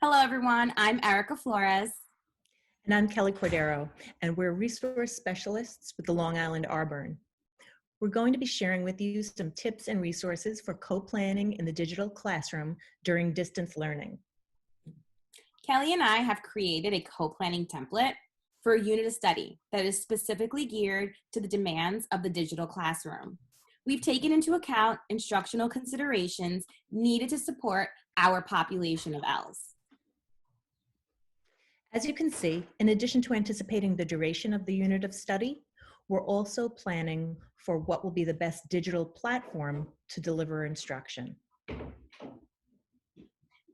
Hello, everyone. I'm Erica Flores. And I'm Kelley Cordeiro, and we're resource specialists with the Long Island RBERN. We're going to be sharing with you some tips and resources for co-planning in the digital classroom during distance learning. Kelley and I have created a co-planning template for a unit of study that is specifically geared to the demands of the digital classroom. We've taken into account instructional considerations needed to support our population of ELs. As you can see, in addition to anticipating the duration of the unit of study, we're also planning for what will be the best digital platform to deliver instruction.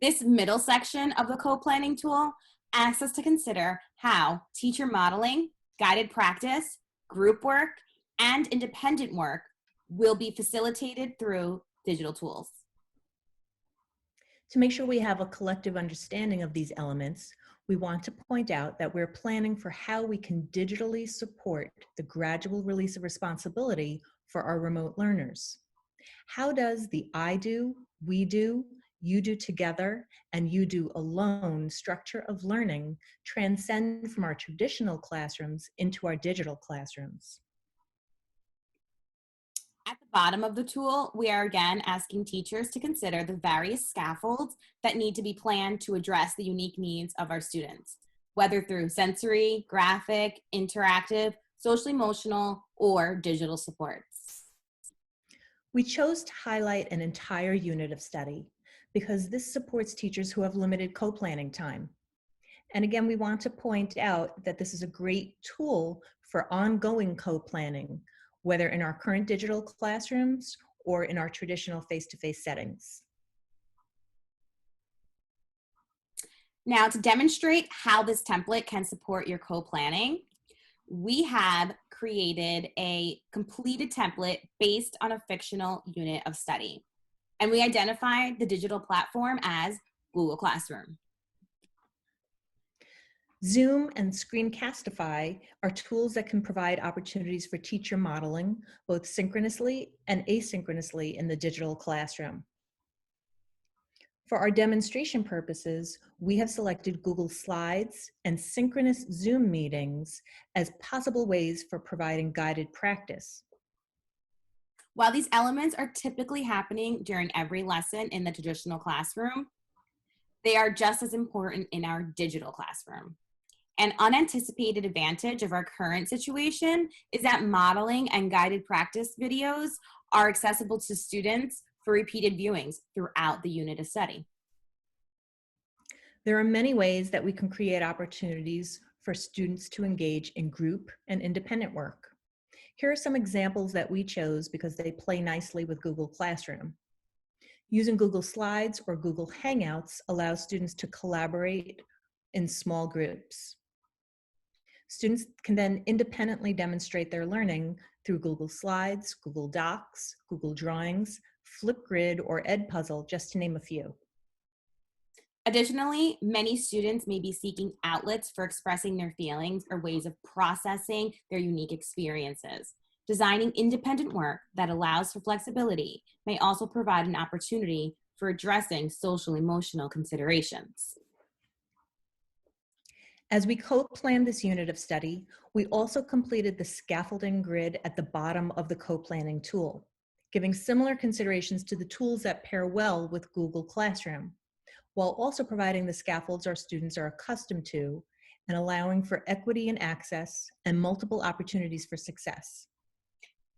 This middle section of the co-planning tool asks us to consider how teacher modeling, guided practice, group work, and independent work will be facilitated through digital tools. To make sure we have a collective understanding of these elements, we want to point out that we're planning for how we can digitally support the gradual release of responsibility for our remote learners. How does the I do, we do, you do together, and you do alone structure of learning transcend from our traditional classrooms into our digital classrooms? At the bottom of the tool, we are again asking teachers to consider the various scaffolds that need to be planned to address the unique needs of our students, whether through sensory, graphic, interactive, social emotional, or digital supports. We chose to highlight an entire unit of study because this supports teachers who have limited co-planning time. And again, we want to point out that this is a great tool for ongoing co-planning, whether in our current digital classrooms or in our traditional face-to-face settings. Now, to demonstrate how this template can support your co-planning, we have created a completed template based on a fictional unit of study. And we identified the digital platform as Google Classroom. Zoom and Screencastify are tools that can provide opportunities for teacher modeling, both synchronously and asynchronously in the digital classroom. For our demonstration purposes, we have selected Google Slides and synchronous Zoom meetings as possible ways for providing guided practice. While these elements are typically happening during every lesson in the traditional classroom, they are just as important in our digital classroom. An unanticipated advantage of our current situation is that modeling and guided practice videos are accessible to students for repeated viewings throughout the unit of study. There are many ways that we can create opportunities for students to engage in group and independent work. Here are some examples that we chose because they play nicely with Google Classroom. Using Google Slides or Google Hangouts allows students to collaborate in small groups. Students can then independently demonstrate their learning through Google Slides, Google Docs, Google Drawings, Flipgrid, or Edpuzzle, just to name a few. Additionally, many students may be seeking outlets for expressing their feelings or ways of processing their unique experiences. Designing independent work that allows for flexibility may also provide an opportunity for addressing social emotional considerations. As we co-planned this unit of study, we also completed the scaffolding grid at the bottom of the co-planning tool, giving similar considerations to the tools that pair well with Google Classroom, while also providing the scaffolds our students are accustomed to and allowing for equity in access and multiple opportunities for success.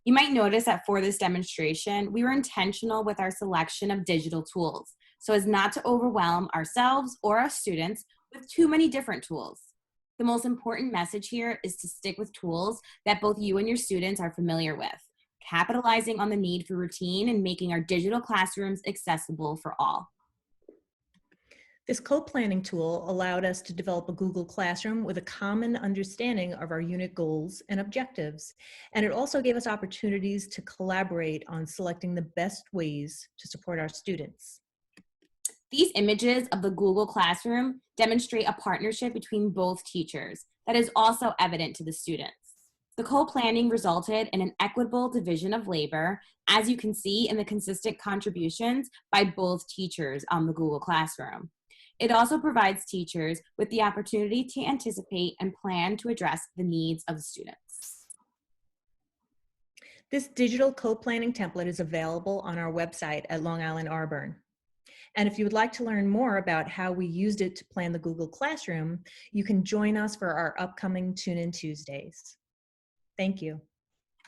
You might notice that for this demonstration, we were intentional with our selection of digital tools so as not to overwhelm ourselves or our students with too many different tools. The most important message here is to stick with tools that both you and your students are familiar with, capitalizing on the need for routine and making our digital classrooms accessible for all. This co-planning tool allowed us to develop a Google Classroom with a common understanding of our unit goals and objectives. And it also gave us opportunities to collaborate on selecting the best ways to support our students. These images of the Google Classroom demonstrate a partnership between both teachers that is also evident to the students. The co-planning resulted in an equitable division of labor, as you can see in the consistent contributions by both teachers on the Google Classroom. It also provides teachers with the opportunity to anticipate and plan to address the needs of the students. This digital co-planning template is available on our website at Long Island RBERN. And if you would like to learn more about how we used it to plan the Google Classroom, you can join us for our upcoming Tune In Tuesdays. Thank you.